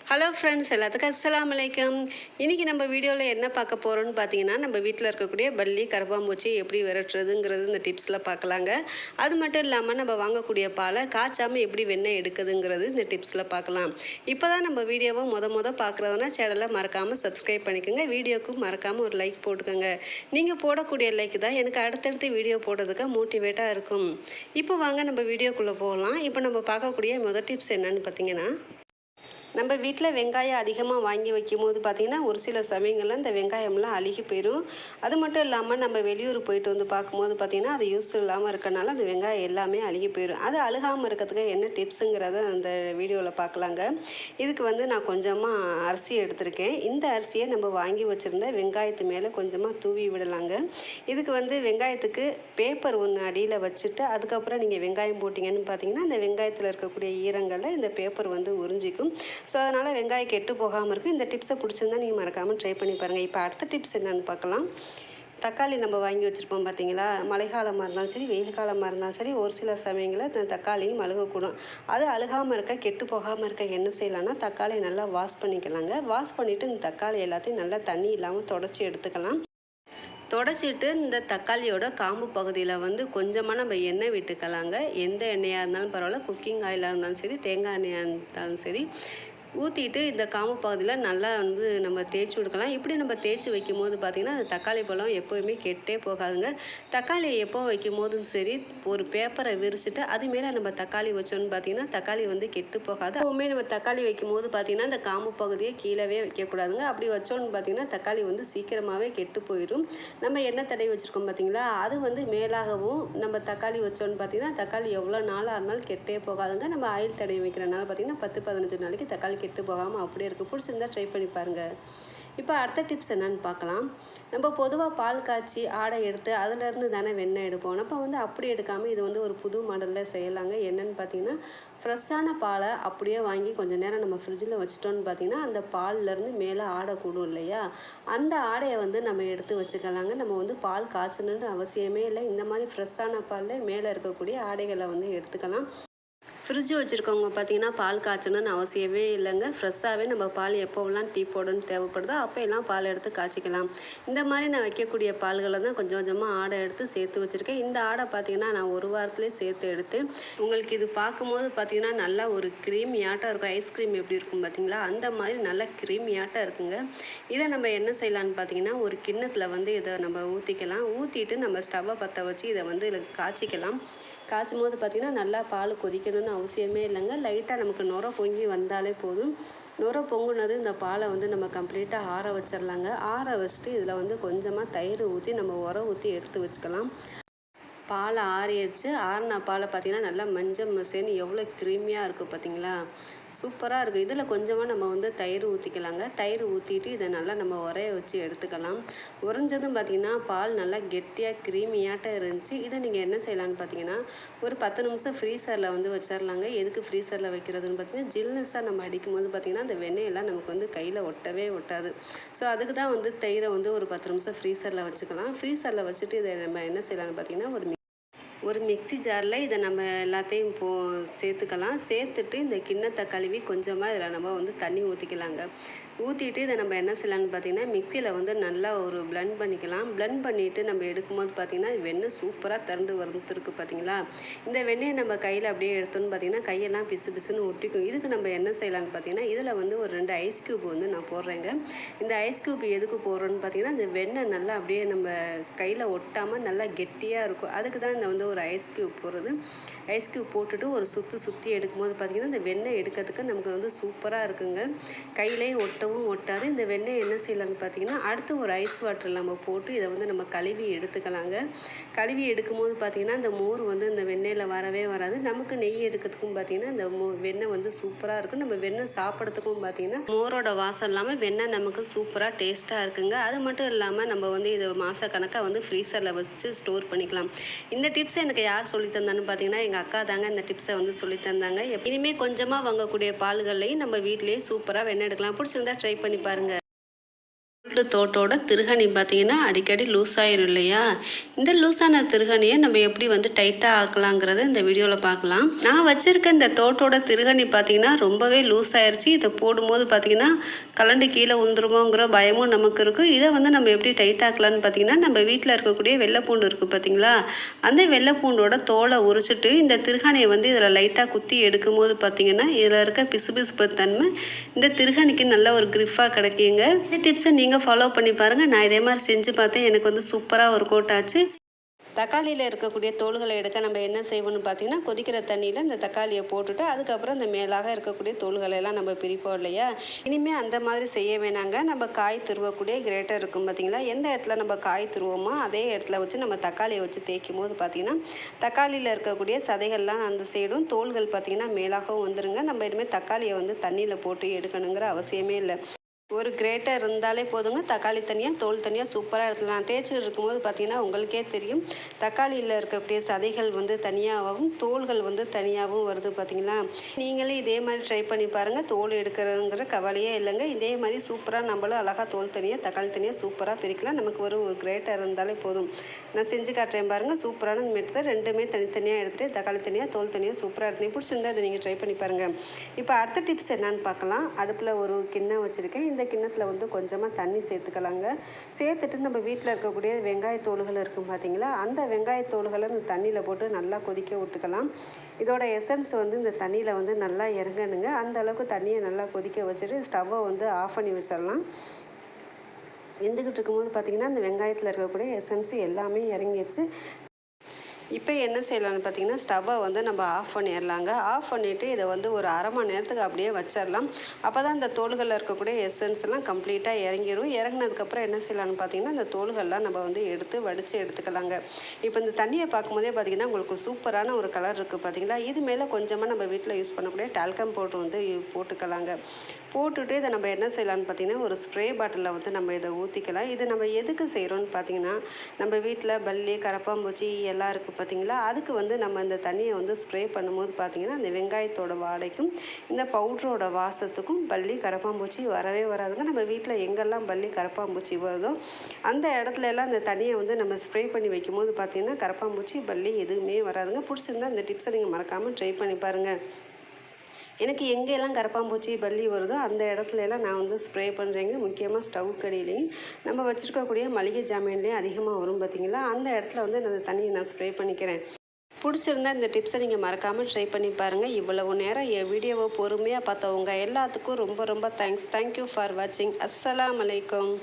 Hello friends, எல்லாத்துக்கும் அஸ்ஸலாமு அலைக்கும். இன்றைக்கி நம்ம வீடியோவில் என்ன பார்க்க போகிறோன்னு பார்த்தீங்கன்னா, நம்ம வீட்டில் இருக்கக்கூடிய பல்லி கரப்பாம்பூச்சி எப்படி விரட்டுறதுங்கிறது இந்த டிப்ஸில் பார்க்கலாங்க. அது மட்டும் இல்லாமல் நம்ம வாங்கக்கூடிய பாலை காய்ச்சாமல் எப்படி வெண்ணெய் எடுக்குதுங்கிறது இந்த டிப்ஸில் பார்க்கலாம். இப்போ தான் நம்ம வீடியோவை முத பார்க்குறதுனா சேனலை மறக்காமல் சப்ஸ்கிரைப் பண்ணிக்கோங்க. வீடியோவுக்கு மறக்காமல் ஒரு லைக் போட்டுக்கோங்க. நீங்கள் போடக்கூடிய லைக் தான் எனக்கு அடுத்தடுத்து வீடியோ போடுறதுக்கு மோட்டிவேட்டாக இருக்கும். இப்போ வாங்க நம்ம வீடியோக்குள்ளே போகலாம். இப்போ நம்ம பார்க்கக்கூடிய முதல் டிப்ஸ் என்னன்னு பார்த்தீங்கன்னா, நம்ம வீட்டில் வெங்காயம் அதிகமாக வாங்கி வைக்கும்போது பார்த்திங்கன்னா ஒரு சில சமயங்களில் இந்த வெங்காயம்லாம் அழுகி போயிடும். அது மட்டும் இல்லாமல் நம்ம வெளியூர் போயிட்டு வந்து பார்க்கும்போது பார்த்திங்கன்னா அது யூஸ் இல்லாமல் இருக்கனால அந்த வெங்காயம் எல்லாமே அழுகி போயிடும். அது அழுகாமல் இருக்கிறதுக்கு என்ன டிப்ஸுங்கிறத அந்த வீடியோவில் பார்க்கலாங்க. இதுக்கு வந்து நான் கொஞ்சமாக அரிசி எடுத்திருக்கேன். இந்த அரிசியை நம்ம வாங்கி வச்சுருந்த வெங்காயத்து மேலே கொஞ்சமாக தூவி விடலாங்க. இதுக்கு வந்து வெங்காயத்துக்கு பேப்பர் ஒன்று அடியில் வச்சுட்டு அதுக்கப்புறம் நீங்கள் வெங்காயம் போட்டிங்கன்னு பார்த்தீங்கன்னா அந்த வெங்காயத்தில் இருக்கக்கூடிய ஈரங்களில் இந்த பேப்பர் வந்து உறிஞ்சிக்கும். ஸோ அதனால் வெங்காயம் கெட்டு போகாமல் இருக்கும். இந்த டிப்ஸை பிடிச்சிருந்தா நீங்கள் மறக்காமல் ட்ரை பண்ணி பாருங்கள். இப்போ அடுத்த டிப்ஸ் என்னென்னு பார்க்கலாம். தக்காளி நம்ம வாங்கி வச்சுருப்போம் பார்த்தீங்களா, மழை காலமாக இருந்தாலும் சரி வெயில் காலமாக இருந்தாலும் சரி ஒரு சில சமயங்களில் இந்த தக்காளியும் அழுகக்கூடும். அது அழுகாமல் இருக்க கெட்டு போகாமல் இருக்க என்ன செய்யலாம்னா தக்காளியை நல்லா வாஷ் பண்ணிக்கலாங்க. வாஷ் பண்ணிவிட்டு இந்த தக்காளி எல்லாத்தையும் நல்லா தண்ணி இல்லாமல் தொடச்சி எடுத்துக்கலாம். தொடச்சிட்டு இந்த தக்காளியோட காம்பு பகுதியில் வந்து கொஞ்சமாக நம்ம எண்ணெய் விட்டுக்கலாங்க. எந்த எண்ணெயாக இருந்தாலும் பரவாயில்ல, குக்கிங் ஆயிலாக இருந்தாலும் சரி தேங்காய் எண்ணெயாக இருந்தாலும் சரி ஊற்றிட்டு இந்த காம்பு பகுதியில் நல்லா வந்து நம்ம தேய்ச்சி விடுக்கலாம். இப்படி நம்ம தேய்ச்சி வைக்கும் போது பார்த்திங்கன்னா அந்த தக்காளி பழம் எப்போவுமே கெட்டே போகாதுங்க. தக்காளியை எப்போ வைக்கும் போதும் சரி ஒரு பேப்பரை விரிச்சிட்டு அது மேலே நம்ம தக்காளி வச்சோன்னு பார்த்திங்கன்னா தக்காளி வந்து கெட்டு போகாது. எப்போவுமே நம்ம தக்காளி வைக்கும் போது பார்த்திங்கன்னா அந்த காம்பு பகுதியை கீழவே வைக்கக்கூடாதுங்க. அப்படி வச்சோன்னு பார்த்திங்கன்னா தக்காளி வந்து சீக்கிரமாகவே கெட்டு போயிடும். நம்ம எண்ணெய் தடவி வச்சுருக்கோம் பார்த்திங்களா, அது வந்து மேலாகவும் நம்ம தக்காளி வச்சோன்னு பார்த்திங்கன்னா தக்காளி எவ்வளோ நாளாக இருந்தாலும் கெட்டே போகாதுங்க. நம்ம ஆயில் தடவி வைக்கிறனால பார்த்திங்கன்னா 10-15 நாளைக்கு தக்காளி கெட்டு போகாமல் அப்படியே இருக்குது. பிடிச்சிருந்தா ட்ரை பண்ணி பாருங்கள். இப்போ அடுத்த டிப்ஸ் என்னன்னு பார்க்கலாம். நம்ம பொதுவாக பால் காய்ச்சி ஆடை எடுத்து அதிலேருந்து தானே வெண்ணெய் எடுப்போம். அப்போ வந்து அப்படி எடுக்காமல் இது வந்து ஒரு புது மாடலில் செய்யலாங்க. என்னென்னு பார்த்தீங்கன்னா, ஃப்ரெஷ்ஷான பாலை அப்படியே வாங்கி கொஞ்சம் நேரம் நம்ம ஃப்ரிட்ஜில் வச்சிட்டோன்னு பார்த்தீங்கன்னா அந்த பால்லேருந்து மேலே ஆடை கூடும் இல்லையா, அந்த ஆடையை வந்து நம்ம எடுத்து வச்சுக்கலாங்க. நம்ம வந்து பால் காய்ச்சணுன்ற அவசியமே இல்லை. இந்த மாதிரி ஃப்ரெஷ்ஷான பாலில் மேலே இருக்கக்கூடிய ஆடைகளை வந்து எடுத்துக்கலாம். ஃப்ரிட்ஜ் வச்சுருக்கவங்க பார்த்திங்கன்னா பால் காய்ச்சணுன்னு அவசியமே இல்லைங்க. ஃப்ரெஷ்ஷாகவே நம்ம பால் எப்போவெல்லாம் டீ போடணும்னு தேவைப்படுதோ அப்போ எல்லாம் பால் எடுத்து காய்ச்சிக்கலாம். இந்த மாதிரி நான் வைக்கக்கூடிய பால்களை தான் கொஞ்சம் கொஞ்சமாக ஆடை எடுத்து சேர்த்து வச்சுருக்கேன். இந்த ஆடை பார்த்திங்கன்னா நான் ஒரு வாரத்துலேயே சேர்த்து எடுத்தேன். உங்களுக்கு இது பார்க்கும்போது பார்த்திங்கன்னா நல்லா ஒரு க்ரீமியாட்டம் இருக்கும். ஐஸ்கிரீம் எப்படி இருக்கும் பார்த்திங்களா, அந்த மாதிரி நல்லா க்ரீமியாட்டம் இருக்குங்க. இதை நம்ம என்ன செய்யலான்னு பார்த்திங்கன்னா ஒரு கிண்ணத்தில் வந்து இதை நம்ம ஊற்றிக்கலாம். ஊற்றிட்டு நம்ம ஸ்டவ்வை பற்ற வச்சு இதை வந்து இதில் காய்ச்சிக்கலாம். காய்ச்சும் போது பார்த்திங்கன்னா நல்லா பால் கொதிக்கணும்னு அவசியமே இல்லைங்க. லைட்டாக நமக்கு நுர பொங்கி வந்தாலே போதும். நுர பொங்குனது இந்த பாலை வந்து நம்ம கம்ப்ளீட்டாக ஆற வச்சிடலாங்க. ஆற வச்சுட்டு இதில் வந்து கொஞ்சமாக தயிர் ஊற்றி நம்ம உரம் ஊற்றி எடுத்து வச்சுக்கலாம். பாலை ஆறிடுச்சு. ஆறின பாலை பார்த்திங்கன்னா நல்லா மஞ்சள் மசேன்னு எவ்வளோ க்ரீமியாக இருக்குது பார்த்திங்களா, சூப்பராக இருக்குது. இதில் கொஞ்சமாக நம்ம வந்து தயிர் ஊற்றிக்கலாங்க. தயிர் ஊற்றிட்டு இதை நல்லா நம்ம உரைய வச்சு எடுத்துக்கலாம். உறைஞ்சதும் பார்த்திங்கன்னா பால் நல்லா கெட்டியாக க்ரீமியாட்டம் இருந்துச்சு. இதை நீங்கள் என்ன செய்யலான்னு பார்த்தீங்கன்னா ஒரு 10 நிமிஷம் ஃப்ரீசரில் வந்து வச்சிடலாங்க. எதுக்கு ஃப்ரீசரில் வைக்கிறதுன்னு பார்த்தீங்கன்னா ஜில்னஸாக நம்ம அடிக்கும்போது பார்த்திங்கன்னா அந்த வெண்ணெயெல்லாம் நமக்கு வந்து கையில் ஒட்டவே ஒட்டாது. ஸோ அதுக்கு தான் வந்து தயிரை வந்து ஒரு 10 நிமிஷம் ஃப்ரீசரில் வச்சுக்கலாம். ஃப்ரீசரில் வச்சுட்டு இதை நம்ம என்ன செய்யலான்னு பார்த்தீங்கன்னா ஒரு மிக்ஸி ஜாரில் இதை நம்ம எல்லாத்தையும் சேர்த்துக்கலாம். சேர்த்துட்டு இந்த கிண்ணத்தை கழுவி கொஞ்சமாக இதில் நம்ம வந்து தண்ணி ஊற்றிக்கலாங்க. ஊற்றிட்டு இதை நம்ம என்ன செய்யலான்னு பார்த்தீங்கன்னா மிக்சியில் வந்து நல்லா ஒரு பிளெண்ட் பண்ணிக்கலாம். பிளெண்ட் பண்ணிவிட்டு நம்ம எடுக்கும்போது பார்த்திங்கன்னா வெண்ணெய் சூப்பராக திரண்டு வந்துருக்கு பார்த்திங்களா. இந்த வெண்ணெயை நம்ம கையில் அப்படியே எடுத்தோன்னு பார்த்திங்கன்னா கையெல்லாம் பிசு பிசுன்னு ஒட்டிக்கும். இதுக்கு நம்ம என்ன செய்யலான்னு பார்த்தீங்கன்னா இதில் வந்து ஒரு 2 ஐஸ் க்யூப் வந்து நான் போடுறேங்க. இந்த ஐஸ் க்யூப் எதுக்கு போடுறோன்னு பார்த்தீங்கன்னா இந்த வெண்ணெய் நல்லா அப்படியே நம்ம கையில் ஒட்டாமல் நல்லா கெட்டியாக இருக்கும். அதுக்கு தான் இந்த வந்து ஒரு ஐஸ் க்யூப் போடுறது. ஐஸ் க்யூப் போட்டுட்டு ஒரு சுற்றி எடுக்கும்போது பார்த்திங்கன்னா இந்த வெண்ணெய் எடுக்கிறதுக்கு நமக்கு வந்து சூப்பராக இருக்குங்க. கையிலையும் ஒட்டவும் ஒட்டாது. இந்த வெண்ணெய் என்ன செய்யலான்னு பார்த்தீங்கன்னா அடுத்து ஒரு ஐஸ் வாட்டர் நம்ம போட்டு இதை வந்து நம்ம கழுவி எடுத்துக்கலாங்க. கழுவி எடுக்கும்போது பார்த்திங்கன்னா இந்த மோர் வந்து இந்த வெண்ணெயில் வரவே வராது. நமக்கு நெய் எடுக்கிறதுக்கும் பார்த்திங்கன்னா இந்த வெண்ணெய் வந்து சூப்பராக இருக்கும். நம்ம வெண்ணெய் சாப்பிட்றதுக்கும் பார்த்திங்கன்னா மோரோட வாசம் இல்லாமல் வெண்ணெய் நமக்கு சூப்பராக டேஸ்ட்டாக இருக்குங்க. அது மட்டும் இல்லாமல் நம்ம வந்து இதை மாதக்கணக்காக வந்து ஃப்ரீசரில் வச்சு ஸ்டோர் பண்ணிக்கலாம். இந்த டிப்ஸை எனக்கு யார் சொல்லி தந்தான்னு பார்த்தீங்கன்னா எங்கள் அக்கா தாங்க இந்த டிப்ஸை வந்து சொல்லி தந்தாங்க. இனிமேல் கொஞ்சமாக வாங்கக்கூடிய பால்கள்லையும் நம்ம வீட்டிலேயே சூப்பராக வெண்ணெய் எடுக்கலாம். பிடிச்சிருந்தா ட்ரை பண்ணி பாருங்கள். வீட்டு தோட்டோட திருகணி பார்த்திங்கன்னா அடிக்கடி லூஸ் ஆயிரும் இல்லையா? இந்த லூஸான திருகணியை நம்ம எப்படி வந்து டைட்டாக ஆக்கலாங்கிறத இந்த வீடியோவில் பார்க்கலாம். நான் வச்சுருக்க இந்த தோட்டோட திருகணி பார்த்திங்கன்னா ரொம்பவே லூஸ் ஆயிடுச்சு. இதை போடும்போது பார்த்திங்கன்னா கலண்டு கீழே விழுந்துருமோங்கிற பயமும் நமக்கு இருக்குது. இதை வந்து நம்ம எப்படி டைட் ஆக்கலான்னு பார்த்திங்கன்னா, நம்ம வீட்டில் இருக்கக்கூடிய வெள்ளைப்பூண்டு இருக்குது பார்த்திங்களா, அந்த வெள்ளைப்பூண்டோட தோலை உரிச்சிட்டு இந்த திருகணியை வந்து இதில் லைட்டாக குத்தி எடுக்கும்போது பார்த்திங்கன்னா இதில் இருக்க பிசுபிசுப்பு தன்மை இந்த திருகணிக்கு நல்ல ஒரு கிரிஃபாக கிடைக்குங்க. இந்த டிப்ஸை நீங்கள் ஃபாலோ பண்ணி பாருங்கள். நான் இதே மாதிரி செஞ்சு பார்த்தேன். எனக்கு வந்து சூப்பராக ஒர்க் அவுட் ஆச்சு. தக்காளியில் இருக்கக்கூடிய தோல்களை எடுக்க நம்ம என்ன செய்வோம்னு பார்த்தீங்கன்னா, கொதிக்கிற தண்ணியில் இந்த தக்காளியை போட்டுட்டு அதுக்கப்புறம் இந்த மேலாக இருக்கக்கூடிய தோல்களை எல்லாம் நம்ம பிரிப்போம் இல்லையா? இனிமேல் அந்த மாதிரி செய்ய வேணாங்க. நம்ம காய் துருவக்கூடிய கிரேட்டர் இருக்கும் பார்த்தீங்களா, எந்த இடத்துல நம்ம காய் துருவோமோ அதே இடத்துல வச்சு நம்ம தக்காளியை வச்சு தேய்க்கும் போது பார்த்திங்கன்னா தக்காளியில் இருக்கக்கூடிய சதைகள்லாம் அந்த சைடும் தோல்கள் பார்த்திங்கன்னா மேலாகவும் வந்துருங்க. நம்ம இனிமேல் தக்காளியை வந்து தண்ணியில் போட்டு எடுக்கணுங்கிற அவசியமே இல்லை. ஒரு கிரேட்டர் இருந்தாலே போதுங்க. தக்காளி தனியாக தோல் தனியாக சூப்பராக எடுத்துக்கலாம். நான் தேய்ச்சிட்டு இருக்கும்போது பார்த்தீங்கன்னா உங்களுக்கே தெரியும், தக்காளியில் இருக்கக்கூடிய சதைகள் வந்து தனியாகவும் தோல்கள் வந்து தனியாகவும் வருது பார்த்தீங்களா? நீங்களே இதே மாதிரி ட்ரை பண்ணி பாருங்கள். தோல் எடுக்கிறங்கிற கவலையே இல்லைங்க. இதே மாதிரி சூப்பராக நம்மளும் அழகாக தோல் தனியாக தக்காளி தனியாக சூப்பராக பிரிக்கலாம். நமக்கு ஒரு கிரேட்டர் இருந்தாலே போதும். நான் செஞ்சு காட்டுறேன் பாருங்கள். சூப்பரான மெத்தட். ரெண்டுமே தனித்தனியாக எடுத்துகிட்டு தக்காளி தனியாக தோல் தனியாக சூப்பராக எடுத்து பிடிச்சிருந்தா அதை நீங்கள் ட்ரை பண்ணி பாருங்கள். இப்போ அடுத்த டிப்ஸ் என்னன்னு பார்க்கலாம். அடுப்பில் ஒரு கிண்ணம் வச்சுருக்கேன். இந்த கிண்ணத்தில் வந்து கொஞ்சமாக தண்ணி சேர்த்துக்கலாங்க. சேர்த்துட்டு நம்ம வீட்டில் இருக்கக்கூடிய வெங்காயத்தோல்கள் இருக்கும் பார்த்தீங்களா, அந்த வெங்காயத்தோல்களை இந்த தண்ணியில் போட்டு நல்லா கொதிக்க விட்டுக்கலாம். இதோட எசன்ஸ் வந்து இந்த தண்ணியில் வந்து நல்லா இறங்கணுங்க. அந்த அளவுக்கு தண்ணியை நல்லா கொதிக்க வச்சுட்டு ஸ்டவ்வை வந்து ஆஃப் பண்ணி வச்சிடலாம். வெந்துக்கிட்டு இருக்கும்போது பார்த்திங்கன்னா இந்த வெங்காயத்தில் இருக்கக்கூடிய எசன்ஸ் எல்லாமே இறங்கிடுச்சு. இப்போ என்ன செய்யலாம்னு பார்த்தீங்கன்னா, ஸ்டவ்வை வந்து நம்ம ஆஃப் பண்ணிடலாங்க. ஆஃப் பண்ணிவிட்டு இதை வந்து ஒரு அரை மணி நேரத்துக்கு அப்படியே வச்சிடலாம். அப்போ தான் இந்த தோல்களில் இருக்கக்கூடிய எசன்ஸ் எல்லாம் கம்ப்ளீட்டாக இறங்கிடும். இறங்கினதுக்கப்புறம் என்ன செய்யலாம்னு பார்த்தீங்கன்னா, இந்த தோல்கள்லாம் நம்ம வந்து எடுத்து வடித்து எடுத்துக்கலாங்க. இப்போ இந்த தண்ணியை பார்க்கும்போதே பார்த்திங்கன்னா உங்களுக்கு சூப்பரான ஒரு கலர் இருக்குது பார்த்தீங்களா? இது மேலே கொஞ்சமாக நம்ம வீட்டில் யூஸ் பண்ணக்கூடிய டால்கம் பவுடர் வந்து போட்டுக்கலாங்க. போட்டுட்டு இதை நம்ம என்ன செய்யலாம்னு பார்த்திங்கன்னா, ஒரு ஸ்ப்ரே பாட்டிலில் வந்து நம்ம இதை ஊற்றிக்கலாம். இது நம்ம எதுக்கு செய்கிறோன்னு பார்த்திங்கன்னா, நம்ம வீட்டில் பல்லி கரப்பாம்பூச்சி எல்லாம் இருக்குது பார்த்திங்களா, அதுக்கு வந்து நம்ம இந்த தண்ணியை வந்து ஸ்ப்ரே பண்ணும்போது பார்த்திங்கன்னா அந்த வெங்காயத்தோட வாடைக்கும் இந்த பவுட்ரோட வாசத்துக்கும் பல்லி கரப்பாம்பூச்சி வரவே வராதுங்க. நம்ம வீட்டில் எங்கெல்லாம் பல்லி கரப்பாம்பூச்சி வருதோ அந்த இடத்துல எல்லாம் இந்த தண்ணியை வந்து நம்ம ஸ்ப்ரே பண்ணி வைக்கும்போது பார்த்திங்கன்னா கரப்பாம்பூச்சி பல்லி எதுவுமே வராதுங்க. பிடிச்சிருந்தா இந்த டிப்ஸை நீங்கள் மறக்காமல் ட்ரை பண்ணி பாருங்கள். எனக்கு எங்கெல்லாம் கரப்பாம்பூச்சி பல்லி வருதோ அந்த இடத்துல எல்லாம் நான் வந்து ஸ்ப்ரே பண்ணுறேங்க. முக்கியமாக ஸ்டவ் கடியிலையும் நம்ம வச்சுருக்கக்கூடிய மளிகை ஜாமான்லேயும் அதிகமாக வரும் பார்த்திங்களா, அந்த இடத்துல வந்து அந்த தண்ணியை நான் ஸ்ப்ரே பண்ணிக்கிறேன். பிடிச்சிருந்தா இந்த டிப்ஸை நீங்கள் மறக்காமல் ட்ரை பண்ணி பாருங்கள். இவ்வளவு நேரம் என் வீடியோவை பொறுமையாக பார்த்தவங்க எல்லாத்துக்கும் ரொம்ப ரொம்ப தேங்க்ஸ். தேங்க்யூ ஃபார் வாட்சிங். அஸ்ஸலாமு அலைக்கும்.